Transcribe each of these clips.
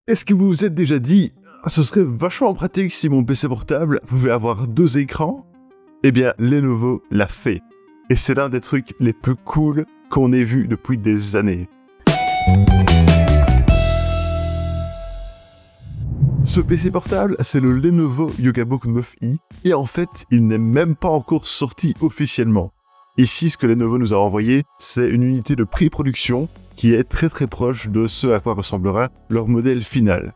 Est-ce que vous vous êtes déjà dit « Ce serait vachement pratique si mon PC portable pouvait avoir 2 écrans ?» Eh bien, Lenovo l'a fait. Et c'est l'un des trucs les plus cool qu'on ait vu depuis des années. Ce PC portable, c'est le Lenovo Yogabook 9i, et en fait, il n'est même pas encore sorti officiellement. Ici, ce que Lenovo nous a envoyé, c'est une unité de pré-production qui est très proche de ce à quoi ressemblera leur modèle final.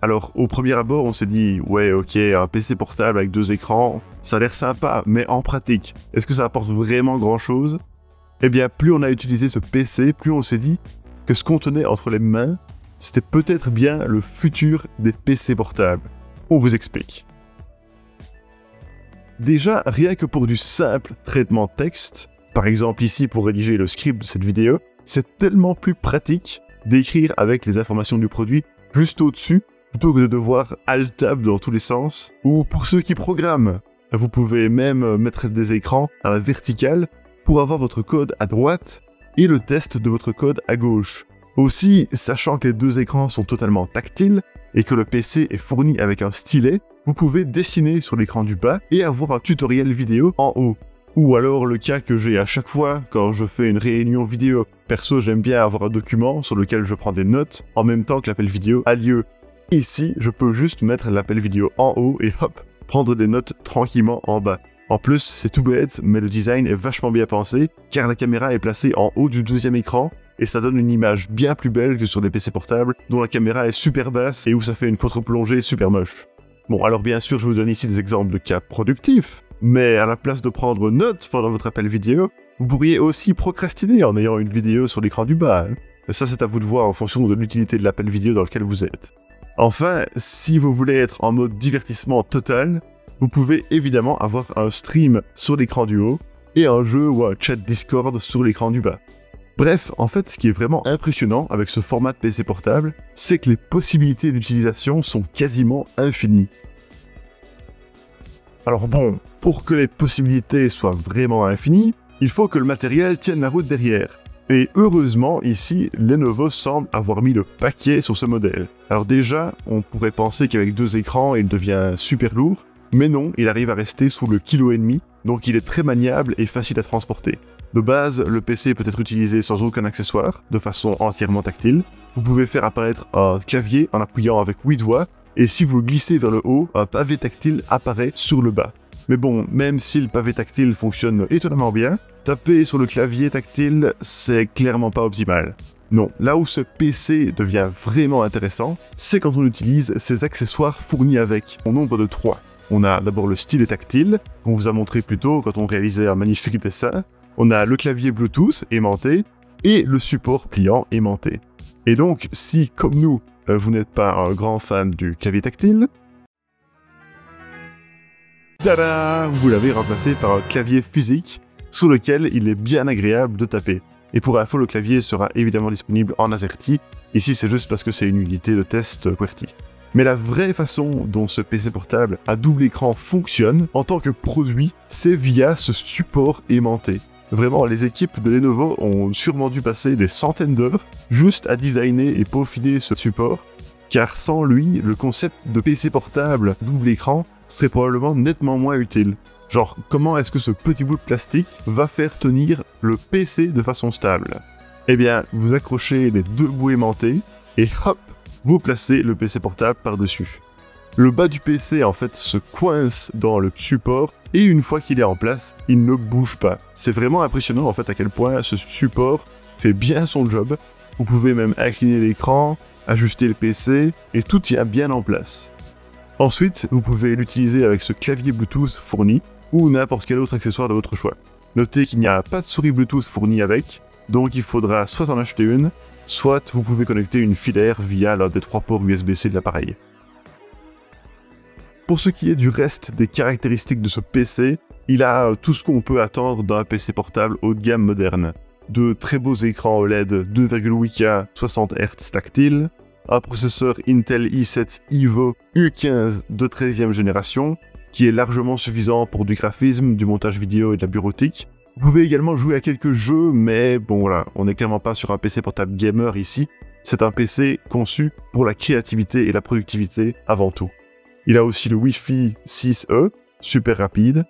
Alors, au premier abord, on s'est dit, ouais, ok, un PC portable avec 2 écrans, ça a l'air sympa, mais en pratique, est-ce que ça apporte vraiment grand-chose? Eh bien, plus on a utilisé ce PC, plus on s'est dit que ce qu'on tenait entre les mains, c'était peut-être bien le futur des PC portables. On vous explique. Déjà, rien que pour du simple traitement de texte, par exemple ici pour rédiger le script de cette vidéo, c'est tellement plus pratique d'écrire avec les informations du produit juste au-dessus, plutôt que de devoir alt-tab dans tous les sens. Ou pour ceux qui programment, vous pouvez même mettre des écrans à la verticale pour avoir votre code à droite et le test de votre code à gauche. Aussi, sachant que les 2 écrans sont totalement tactiles et que le PC est fourni avec un stylet, vous pouvez dessiner sur l'écran du bas et avoir un tutoriel vidéo en haut. Ou alors le cas que j'ai à chaque fois quand je fais une réunion vidéo. Perso, j'aime bien avoir un document sur lequel je prends des notes en même temps que l'appel vidéo a lieu. Ici, je peux juste mettre l'appel vidéo en haut et hop, prendre des notes tranquillement en bas. En plus, c'est tout bête, mais le design est vachement bien pensé, car la caméra est placée en haut du 2e écran, et ça donne une image bien plus belle que sur les PC portables, dont la caméra est super basse et où ça fait une contre-plongée super moche. Bon, alors bien sûr, je vous donne ici des exemples de cas productifs, mais à la place de prendre note pendant votre appel vidéo, vous pourriez aussi procrastiner en ayant une vidéo sur l'écran du bas. Et ça, c'est à vous de voir en fonction de l'utilité de l'appel vidéo dans lequel vous êtes. Enfin, si vous voulez être en mode divertissement total, vous pouvez évidemment avoir un stream sur l'écran du haut et un jeu ou un chat Discord sur l'écran du bas. Bref, en fait, ce qui est vraiment impressionnant avec ce format de PC portable, c'est que les possibilités d'utilisation sont quasiment infinies. Alors bon, pour que les possibilités soient vraiment infinies, il faut que le matériel tienne la route derrière. Et heureusement, ici, Lenovo semble avoir mis le paquet sur ce modèle. Alors déjà, on pourrait penser qu'avec 2 écrans, il devient super lourd, mais non, il arrive à rester sous le 1,5 kg, donc il est très maniable et facile à transporter. De base, le PC peut être utilisé sans aucun accessoire, de façon entièrement tactile. Vous pouvez faire apparaître un clavier en appuyant avec 8 doigts, et si vous le glissez vers le haut, un pavé tactile apparaît sur le bas. Mais bon, même si le pavé tactile fonctionne étonnamment bien, taper sur le clavier tactile, c'est clairement pas optimal. Non, là où ce PC devient vraiment intéressant, c'est quand on utilise ces accessoires fournis avec, au nombre de 3. On a d'abord le stylet tactile, qu'on vous a montré plus tôt quand on réalisait un magnifique dessin. On a le clavier Bluetooth aimanté et le support pliant aimanté. Et donc, si, comme nous, vous n'êtes pas un grand fan du clavier tactile, tada, vous l'avez remplacé par un clavier physique sur lequel il est bien agréable de taper. Et pour info, le clavier sera évidemment disponible en AZERTY. Ici, c'est juste parce que c'est une unité de test QWERTY. Mais la vraie façon dont ce PC portable à double écran fonctionne en tant que produit, c'est via ce support aimanté. Vraiment, les équipes de Lenovo ont sûrement dû passer des centaines d'heures juste à designer et peaufiner ce support, car sans lui, le concept de PC portable double écran serait probablement nettement moins utile. Genre, comment est-ce que ce petit bout de plastique va faire tenir le PC de façon stable? Eh bien, vous accrochez les 2 bouts aimantés, et hop, vous placez le PC portable par-dessus. Le bas du PC en fait se coince dans le support et une fois qu'il est en place, il ne bouge pas. C'est vraiment impressionnant en fait à quel point ce support fait bien son job. Vous pouvez même incliner l'écran, ajuster le PC et tout tient bien en place. Ensuite, vous pouvez l'utiliser avec ce clavier Bluetooth fourni ou n'importe quel autre accessoire de votre choix. Notez qu'il n'y a pas de souris Bluetooth fournie avec, donc il faudra soit en acheter une, soit vous pouvez connecter une filaire via l'un des 3 ports USB-C de l'appareil. Pour ce qui est du reste des caractéristiques de ce PC, il a tout ce qu'on peut attendre d'un PC portable haut de gamme moderne. De très beaux écrans OLED 2,8K 60 Hz tactile, un processeur Intel i7 Evo U15 de 13e génération, qui est largement suffisant pour du graphisme, du montage vidéo et de la bureautique. Vous pouvez également jouer à quelques jeux, mais bon voilà, on n'est clairement pas sur un PC portable gamer ici, c'est un PC conçu pour la créativité et la productivité avant tout. Il a aussi le Wi-Fi 6E, super rapide,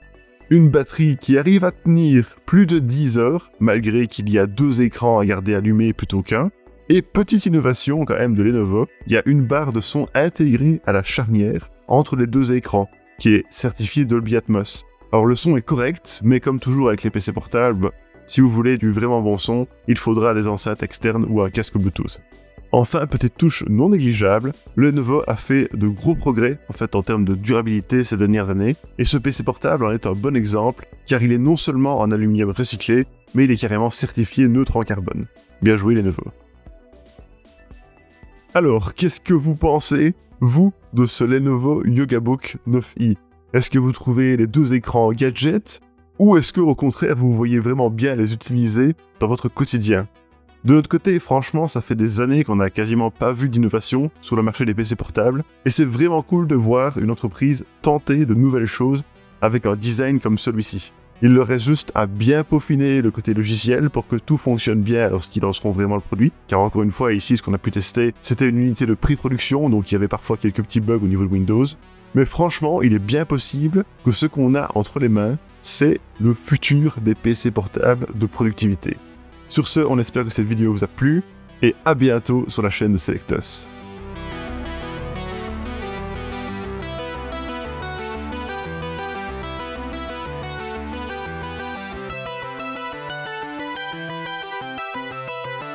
une batterie qui arrive à tenir plus de 10 heures, malgré qu'il y a 2 écrans à garder allumés plutôt qu'un. Et petite innovation quand même de Lenovo, il y a une barre de son intégrée à la charnière entre les 2 écrans, qui est certifiée Dolby Atmos. Alors le son est correct, mais comme toujours avec les PC portables, si vous voulez du vraiment bon son, il faudra des enceintes externes ou un casque Bluetooth. Enfin, petite touche non négligeable, Lenovo a fait de gros progrès en termes de durabilité ces dernières années, et ce PC portable en est un bon exemple, car il est non seulement en aluminium recyclé, mais il est carrément certifié neutre en carbone. Bien joué Lenovo. Alors, qu'est-ce que vous pensez, vous, de ce Lenovo YogaBook 9i? Est-ce que vous trouvez les 2 écrans gadgets, ou est-ce que au contraire vous voyez vraiment bien les utiliser dans votre quotidien? De notre côté, franchement, ça fait des années qu'on n'a quasiment pas vu d'innovation sur le marché des PC portables, et c'est vraiment cool de voir une entreprise tenter de nouvelles choses avec un design comme celui-ci. Il leur reste juste à bien peaufiner le côté logiciel pour que tout fonctionne bien lorsqu'ils lanceront vraiment le produit, car encore une fois, ici, ce qu'on a pu tester, c'était une unité de pré-production, donc il y avait parfois quelques petits bugs au niveau de Windows, mais franchement, il est bien possible que ce qu'on a entre les mains, c'est le futur des PC portables de productivité. Sur ce, on espère que cette vidéo vous a plu, et à bientôt sur la chaîne de Selectos.